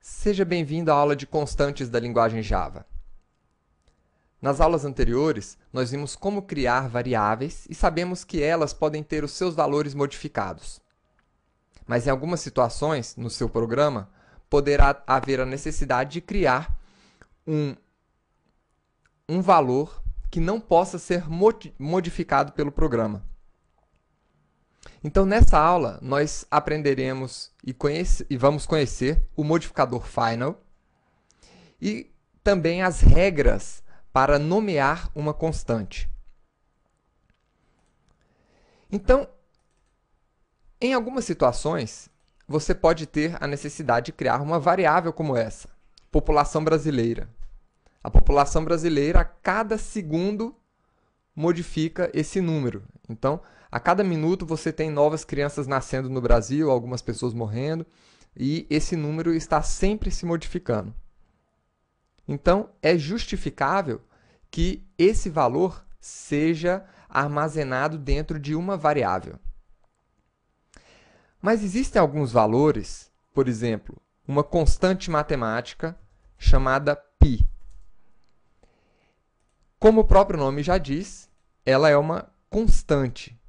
Seja bem-vindo à aula de constantes da linguagem Java. Nas aulas anteriores, nós vimos como criar variáveis e sabemos que elas podem ter os seus valores modificados. Mas em algumas situações, no seu programa, poderá haver a necessidade de criar um valor que não possa ser modificado pelo programa. Então, nessa aula, nós aprenderemos e vamos conhecer o modificador final e também as regras para nomear uma constante. Então, em algumas situações, você pode ter a necessidade de criar uma variável como essa, população brasileira. A população brasileira, a cada segundo, modifica esse número. Então, a cada minuto você tem novas crianças nascendo no Brasil, algumas pessoas morrendo, e esse número está sempre se modificando. Então, é justificável que esse valor seja armazenado dentro de uma variável. Mas existem alguns valores, por exemplo, uma constante matemática chamada π. Como o próprio nome já diz, ela é uma constante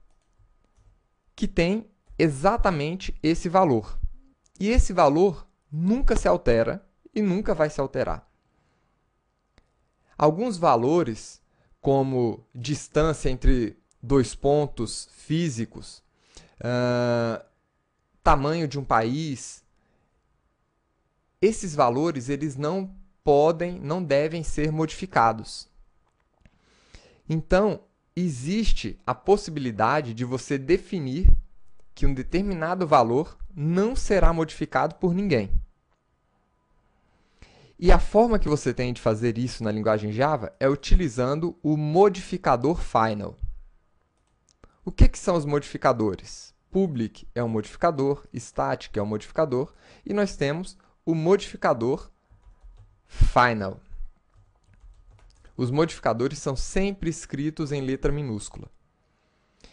que tem exatamente esse valor. E esse valor nunca se altera e nunca vai se alterar. Alguns valores, como distância entre dois pontos físicos, tamanho de um país, esses valores eles não devem ser modificados. Então, existe a possibilidade de você definir que um determinado valor não será modificado por ninguém. E a forma que você tem de fazer isso na linguagem Java é utilizando o modificador final. O que são os modificadores? Public é um modificador, static é um modificador, e nós temos o modificador final. Os modificadores são sempre escritos em letra minúscula.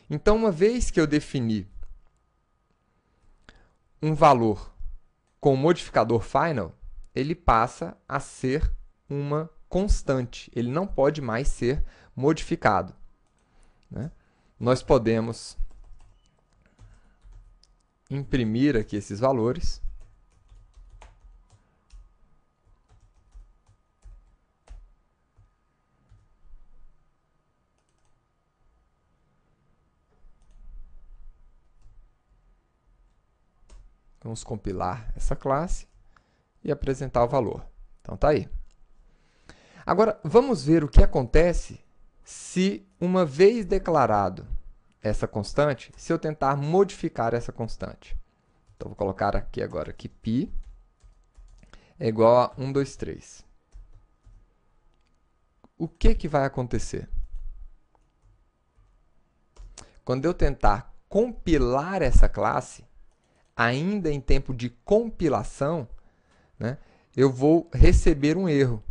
Então, uma vez que eu defini um valor com o modificador final, ele passa a ser uma constante. Ele não pode mais ser modificado, né? Nós podemos imprimir aqui esses valores. Vamos compilar essa classe e apresentar o valor. Então, está aí. Agora, vamos ver o que acontece se, uma vez declarado essa constante, se eu tentar modificar essa constante. Então, vou colocar aqui agora que π é igual a 1, 2, 3. O que vai acontecer? Quando eu tentar compilar essa classe, ainda em tempo de compilação, né, eu vou receber um erro,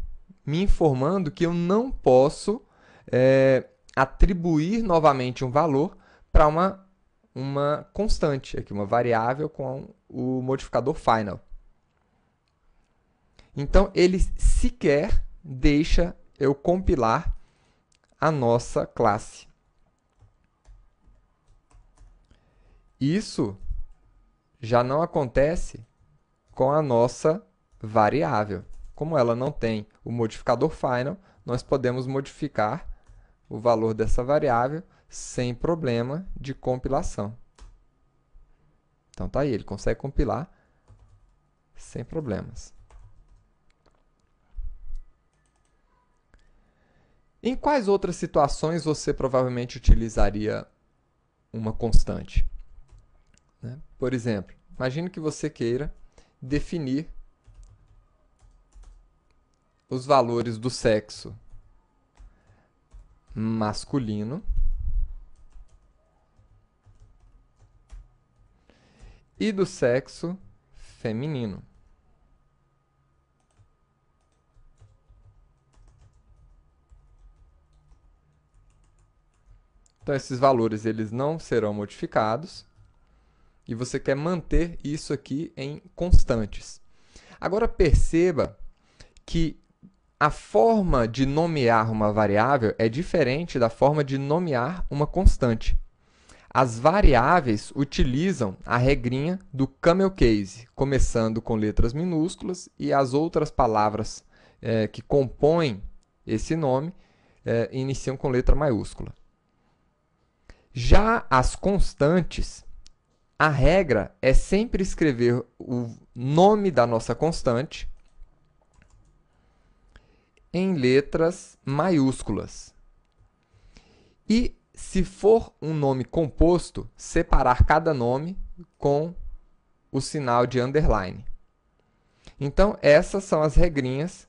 me informando que eu não posso atribuir novamente um valor para uma constante, aqui, uma variável com o modificador final. Então, ele sequer deixa eu compilar a nossa classe. Isso já não acontece com a nossa variável. Como ela não tem o modificador final, nós podemos modificar o valor dessa variável sem problema de compilação. Então, tá aí, ele consegue compilar sem problemas. Em quais outras situações você provavelmente utilizaria uma constante? Por exemplo, imagine que você queira definir os valores do sexo masculino e do sexo feminino. Então, esses valores eles não serão modificados e você quer manter isso aqui em constantes. Agora perceba que a forma de nomear uma variável é diferente da forma de nomear uma constante. As variáveis utilizam a regrinha do camel case, começando com letras minúsculas e as outras palavras que compõem esse nome iniciam com letra maiúscula. Já as constantes, a regra é sempre escrever o nome da nossa constante em letras maiúsculas. E, se for um nome composto, separar cada nome com o sinal de underline. Então, essas são as regrinhas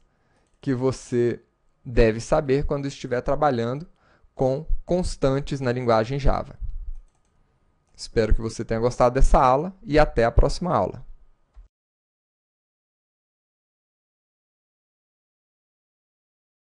que você deve saber quando estiver trabalhando com constantes na linguagem Java. Espero que você tenha gostado dessa aula e até a próxima aula.